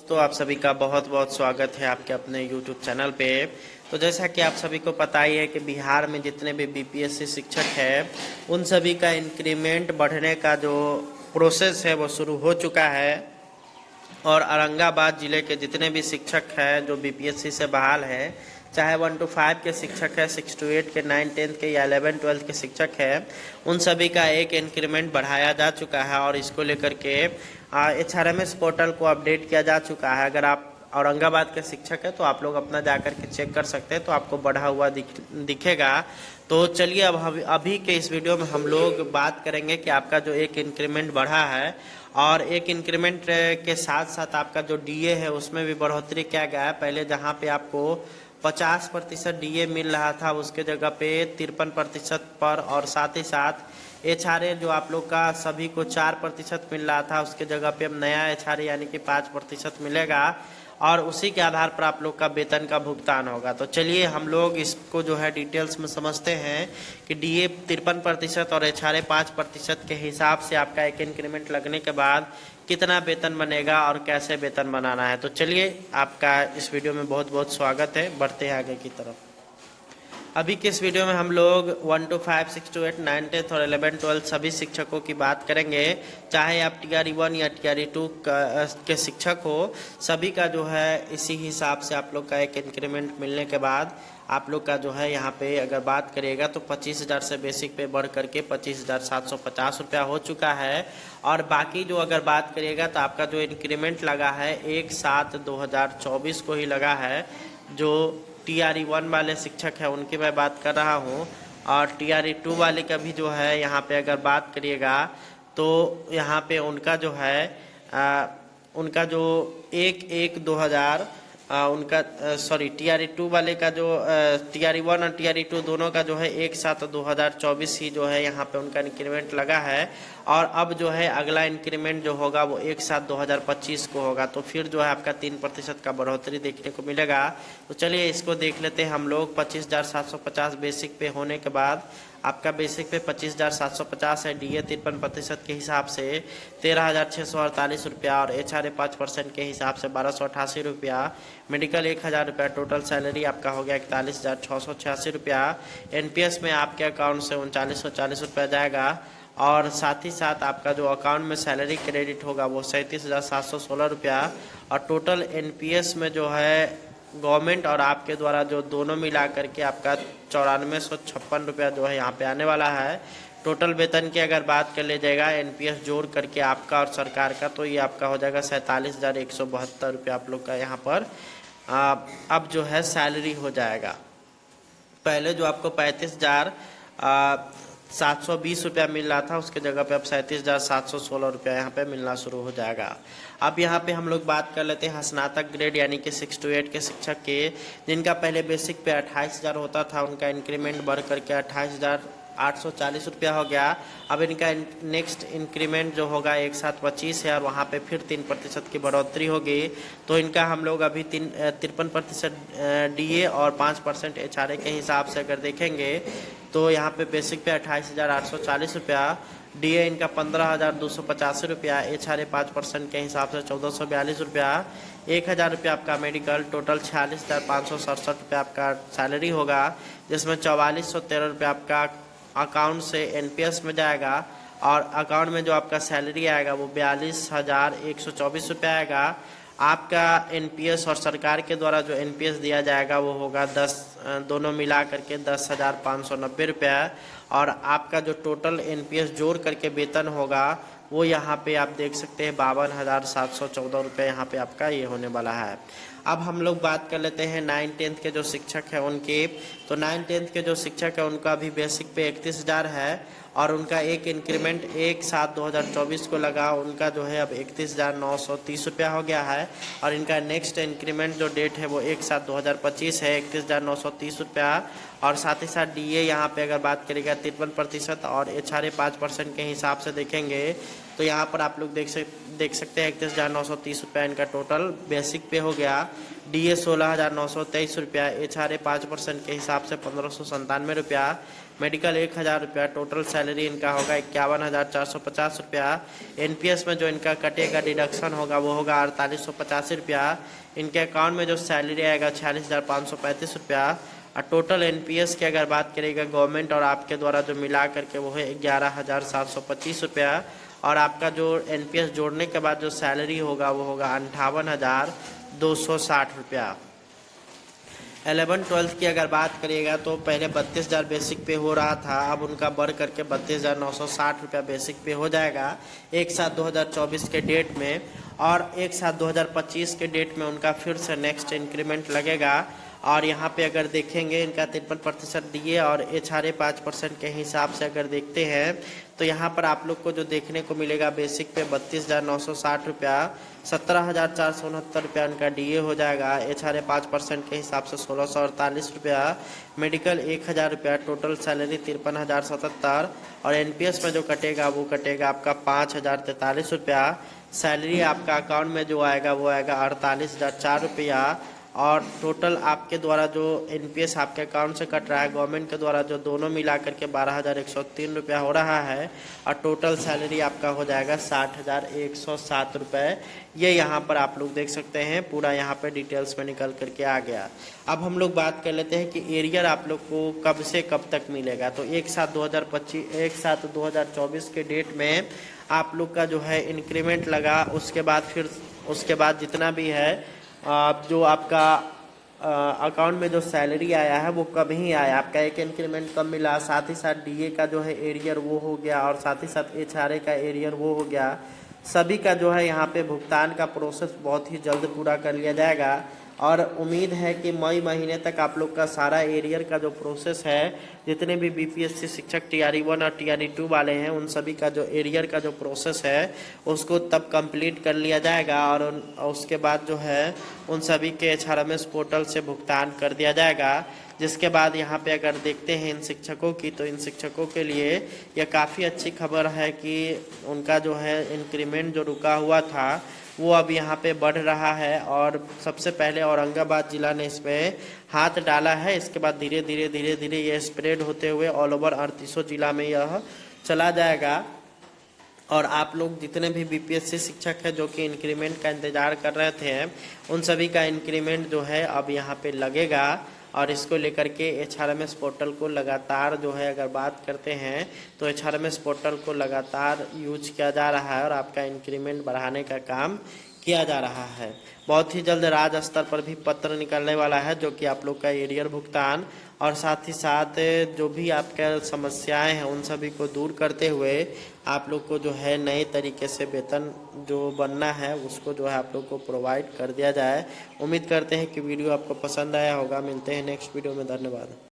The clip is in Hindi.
तो आप सभी का बहुत बहुत स्वागत है आपके अपने YouTube चैनल पे। तो जैसा कि आप सभी को पता ही है कि बिहार में जितने भी बीपीएससी शिक्षक हैं उन सभी का इंक्रीमेंट बढ़ने का जो प्रोसेस है वो शुरू हो चुका है। और औरंगाबाद ज़िले के जितने भी शिक्षक हैं जो बीपीएससी से बहाल हैं, चाहे 1 to 5 के शिक्षक है, 6 to 8 के, 9 10 के या 11 12 के शिक्षक हैं, उन सभी का एक इंक्रीमेंट बढ़ाया जा चुका है। और इसको लेकर के HRMS पोर्टल को अपडेट किया जा चुका है। अगर आप औरंगाबाद के शिक्षक है तो आप लोग अपना जाकर के चेक कर सकते हैं, तो आपको बढ़ा हुआ दिखेगा। तो चलिए अब अभी के इस वीडियो में हम लोग बात करेंगे कि आपका जो एक इंक्रीमेंट बढ़ा है और एक इंक्रीमेंट के साथ साथ आपका जो डीए है उसमें भी बढ़ोतरी किया गया है। पहले जहां पे आपको 50% डीए मिल रहा था उसके जगह पे 53% पर, और साथ ही साथ एचआरए जो आप लोग का सभी को 4% मिल रहा था उसके जगह पे अब नया एचआरए यानी कि 5% मिलेगा और उसी के आधार पर आप लोग का वेतन का भुगतान होगा। तो चलिए हम लोग इसको जो है डिटेल्स में समझते हैं कि डीए 53% और एचआरए 5% के हिसाब से आपका एक इंक्रीमेंट लगने के बाद कितना वेतन बनेगा और कैसे वेतन बनाना है। तो चलिए आपका इस वीडियो में बहुत बहुत स्वागत है। बढ़ते हैं आगे की तरफ। अभी के इस वीडियो में हम लोग 1 to 5, 6 to 8, 9 10 और 11 12 सभी शिक्षकों की बात करेंगे। चाहे आप TRE 1 या TRE 2 के शिक्षक हो, सभी का जो है इसी हिसाब से आप लोग का एक इंक्रीमेंट मिलने के बाद आप लोग का जो है यहाँ पे अगर बात करिएगा तो 25,000 से बेसिक पे बढ़ करके 25,750 रुपया हो चुका है। और बाकी जो अगर बात करिएगा तो आपका जो इंक्रीमेंट लगा है 1/7/2024 को ही लगा है। जो TRE 1 वाले शिक्षक है उनकी मैं बात कर रहा हूँ, और TRE 2 वाले का भी जो है यहाँ पे अगर बात करिएगा तो यहाँ पे उनका जो है उनका जो 1/1/2000 उनका TRE 2 वाले का जो TRE 1 और TRE 2 दोनों का जो है 1/7/2024 ही जो है यहाँ पे उनका इंक्रीमेंट लगा है। और अब जो है अगला इंक्रीमेंट जो होगा वो 1/7/2025 को होगा। तो फिर जो है आपका 3% का बढ़ोतरी देखने को मिलेगा। तो चलिए इसको देख लेते हैं हम लोग। 25,750 बेसिक पे होने के बाद आपका बेसिक पे 25,750 है। डीए 53% के हिसाब से 13,648 रुपया और एचआरए 5% के हिसाब से 1,288 रुपया। मेडिकल 1,000 रुपया। टोटल सैलरी आपका हो गया 41,686 रुपया। एनपीएस में आपके अकाउंट से 3940 रुपया जाएगा। और साथ ही साथ आपका जो अकाउंट में सैलरी क्रेडिट होगा वो 37,716 रुपया। और टोटल एनपीएस में जो है गवर्नमेंट और आपके द्वारा जो दोनों मिला करके आपका 9456 रुपया जो है यहाँ पे आने वाला है। टोटल वेतन की अगर बात कर ले जाएगा एनपीएस जोड़ करके आपका और सरकार का, तो ये आपका हो जाएगा 47,172 रुपया आप लोग का यहाँ पर अब जो है सैलरी हो जाएगा। पहले जो आपको 35,720 रुपया मिल रहा था उसके जगह पे अब 37,716 रुपया यहाँ पे मिलना शुरू हो जाएगा। अब यहाँ पे हम लोग बात कर लेते हैं स्नातक ग्रेड यानी कि 6 to 8 के शिक्षक के, जिनका पहले बेसिक पे 28,000 होता था, उनका इंक्रीमेंट बढ़ करके 28,840 रुपया हो गया। अब इनका नेक्स्ट इंक्रीमेंट जो होगा 1/7/25 है और वहाँ पे फिर 3% की बढ़ोतरी होगी। तो इनका हम लोग अभी 53% डीए और 5% एचआरए के हिसाब से अगर देखेंगे तो यहाँ पे बेसिक पे 28,840 रुपया, डीए इनका 15,285 रुपया, एचआरए 5% के हिसाब से 1,442 रुपया, 1,000 रुपया आपका मेडिकल। टोटल 46,567 रुपया आपका सैलरी होगा, जिसमें 4,413 रुपया आपका अकाउंट से एनपीएस में जाएगा। और अकाउंट में जो आपका सैलरी आएगा वो 42,124 रुपया आएगा। आपका एनपीएस और सरकार के द्वारा जो एनपीएस दिया जाएगा वो होगा दोनों मिला करके 10,590 रुपया। और आपका जो टोटल एनपीएस जोड़ करके वेतन होगा वो यहाँ पे आप देख सकते हैं 52,714 रुपये यहाँ पे आपका ये होने वाला है। अब हम लोग बात कर लेते हैं 9 10 के जो शिक्षक हैं उनके। तो 9 10 के जो शिक्षक है उनका अभी बेसिक पे 31,000 है और उनका एक इंक्रीमेंट 1/7/2024 को लगा। उनका जो है अब 31,930 रुपया हो गया है। और इनका नेक्स्ट इंक्रीमेंट जो डेट है वो 1/7/2025 है, 31,930 रुपया। और साथ ही साथ डीए यहाँ पे अगर बात करेगा 53% और एचआरए 5% के हिसाब से देखेंगे तो यहाँ पर आप लोग देख सकते हैं 31,930 रुपया इनका टोटल बेसिक पे हो गया। DA 16,923 रुपया, HRA 5% के हिसाब से 1,597 रुपया, मेडिकल 1,000 रुपया, टोटल सैलरी इनका होगा 51,450 रुपया। NPS में जो इनका कटेगा डिडक्शन होगा वो होगा 4,885 रुपया। इनके अकाउंट में जो सैलरी आएगा 46,535 रुपया। और टोटल NPS की अगर बात करेगा गवर्नमेंट और आपके द्वारा जो मिला करके वो है 11,725 रुपया। और आपका जो NPS जोड़ने के बाद जो सैलरी होगा वो होगा 58,260 रुपया। 11-12 की अगर बात करिएगा तो पहले 32,000 बेसिक पे हो रहा था, अब उनका बढ़ करके 32,960 रुपया बेसिक पे हो जाएगा 1/7/2024 के डेट में। और 1/7/2025 के डेट में उनका फिर से नेक्स्ट इंक्रीमेंट लगेगा। और यहाँ पे अगर देखेंगे इनका 53% DA और HRA 5% के हिसाब से अगर देखते हैं तो यहाँ पर आप लोग को जो देखने को मिलेगा बेसिक पे 32,960 रुपया, 17,469 रुपया इनका DA हो जाएगा, HRA 5% के हिसाब से 1,648 रुपया, मेडिकल 1,000 रुपया, टोटल सैलरी 53,077 और NPS में जो कटेगा वो कटेगा आपका 5,043 रुपया। सैलरी आपका अकाउंट में जो आएगा वो आएगा 48,004 रुपया। और टोटल आपके द्वारा जो NPS आपके अकाउंट से कट रहा है गवर्नमेंट के द्वारा जो दोनों मिला करके 12,103 रुपया हो रहा है। और टोटल सैलरी आपका हो जाएगा 60,107 रुपये। ये यहाँ पर आप लोग देख सकते हैं पूरा यहाँ पे डिटेल्स में निकल करके आ गया। अब हम लोग बात कर लेते हैं कि एरियर आप लोग को कब से कब तक मिलेगा। तो 1/7/2024 के डेट में आप लोग का जो है इंक्रीमेंट लगा, उसके बाद जितना भी है जो आपका अकाउंट में जो सैलरी आया है वो कब ही आया, आपका एक इंक्रीमेंट कब मिला, साथ ही साथ DA का जो है एरियर वो हो गया और साथ ही साथ HRA का एरियर वो हो गया। सभी का जो है यहाँ पे भुगतान का प्रोसेस बहुत ही जल्द पूरा कर लिया जाएगा। और उम्मीद है कि मई महीने तक आप लोग का सारा एरियर का जो प्रोसेस है, जितने भी BPSC शिक्षक TRE 1 और TRE 2 वाले हैं उन सभी का जो एरियर का जो प्रोसेस है उसको तब कंप्लीट कर लिया जाएगा। और उसके बाद जो है उन सभी के HRMS पोर्टल से भुगतान कर दिया जाएगा। जिसके बाद यहाँ पे अगर देखते हैं इन शिक्षकों की, तो इन शिक्षकों के लिए यह काफ़ी अच्छी खबर है कि उनका जो है इंक्रीमेंट जो रुका हुआ था वो अब यहाँ पे बढ़ रहा है। और सबसे पहले औरंगाबाद ज़िला ने इसमें हाथ डाला है, इसके बाद धीरे धीरे ये स्प्रेड होते हुए ऑल ओवर 38 जिला में यह चला जाएगा। और आप लोग जितने भी BPSC शिक्षक हैं जो कि इंक्रीमेंट का इंतज़ार कर रहे थे उन सभी का इंक्रीमेंट जो है अब यहाँ पे लगेगा। और इसको लेकर के HRMS पोर्टल को लगातार जो है अगर बात करते हैं तो HRMS पोर्टल को लगातार यूज किया जा रहा है और आपका इंक्रीमेंट बढ़ाने का काम किया जा रहा है। बहुत ही जल्द राज्य स्तर पर भी पत्र निकलने वाला है जो कि आप लोग का एरियर भुगतान और साथ ही साथ जो भी आपके समस्याएं हैं उन सभी को दूर करते हुए आप लोग को जो है नए तरीके से वेतन जो बनना है उसको जो है आप लोग को प्रोवाइड कर दिया जाए। उम्मीद करते हैं कि वीडियो आपको पसंद आया होगा। मिलते हैं नेक्स्ट वीडियो में। धन्यवाद।